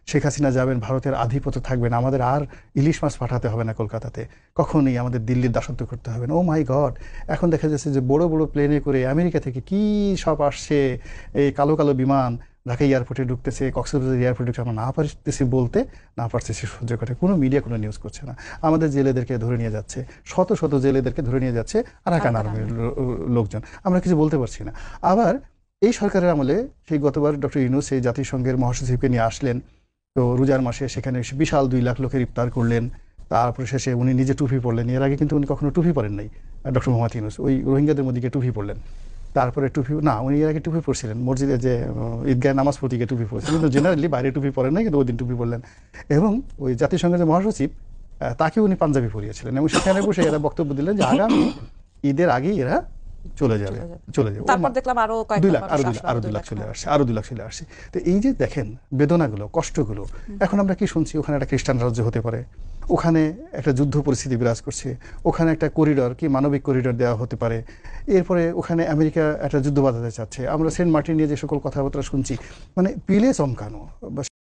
শেখ হাসিনা যাবেন, ভারতের আধিপত্য থাকবেন, আমাদের আর ইলিশ মাছ পাঠাতে হবে না কলকাতাতে, কখনই আমাদের দিল্লির দাসত্ব করতে হবে না। ও মাই গড, এখন দেখা যাচ্ছে যে বড় বড় প্লেনে করে আমেরিকা থেকে কি সব আসছে, এই কালো কালো বিমান ঢাকা এয়ারপোর্টে ঢুকতেছে, কক্সবাজার এয়ারপোর্টে ঢুকছে, আমরা না পারতেছি বলতে, না পারতেছি সহ্য করতে। কোনো মিডিয়া কোনো নিউজ করছে না। আমাদের জেলেদেরকে ধরে নিয়ে যাচ্ছে, শত শত জেলেদেরকে ধরে নিয়ে যাচ্ছে আরাকান আর্মির লোকজন, আমরা কিছু বলতে পারছি না। আবার এই সরকারের আমলে সেই গতবার ডক্টর ইউনূস সেই জাতিসংঘের মহাসচিবকে নিয়ে আসলেন, তো রোজার মাসে সেখানে বিশাল 2 লাখ লোকের ইফতার করলেন, তারপরে শেষে উনি নিজে টুপি পরলেন। এর আগে কিন্তু উনি কখনো টুপি পরেন নাই ডক্টর মোহাম্মদ ইউনূস, ওই রোহিঙ্গাদের মধ্যে টুপি পরলেন। তারপরে টুপি না, উনি এর আগে টুপি পরছিলেন মসজিদে, যে ঈদগাহে নামাজ পড়তে গিয়ে টুপি পরছিলেন, কিন্তু জেনারেলি বাইরে টুপি পরেন নাই, কিন্তু ওই দিন টুপি পরলেন। এবং ওই জাতিসংঘের যে মহাসচিব তাকে উনি পাঞ্জাবি পরিয়েছিলেন, এবং সেখানে বসে এরা বক্তব্য দিলেন যে আগামী ঈদের আগেই এরা চলে যাবে। তারপর দেখলাম আরো 2 লাখ, আরো 2 লাখ চলে আসছে, আরো 2 লাখ চলে আসছে। তো এই যে দেখেন বেদনাগুলো, কষ্টগুলো, এখন আমরা কি শুনছি ওখানে একটা খ্রিস্টান রাজ্য হতে পারে, ওখানে একটা যুদ্ধ পরিস্থিতি বিরাজ করছে, ওখানে একটা করিডর কি মানবিক করিডর দেওয়া হতে পারে, এরপরে ওখানে আমেরিকা একটা যুদ্ধ বাঁধাতে চাচ্ছে, আমরা সেন্ট মার্টিন নিয়ে যে সকল কথাবার্তা শুনছি, মানে পিলে চমকানো।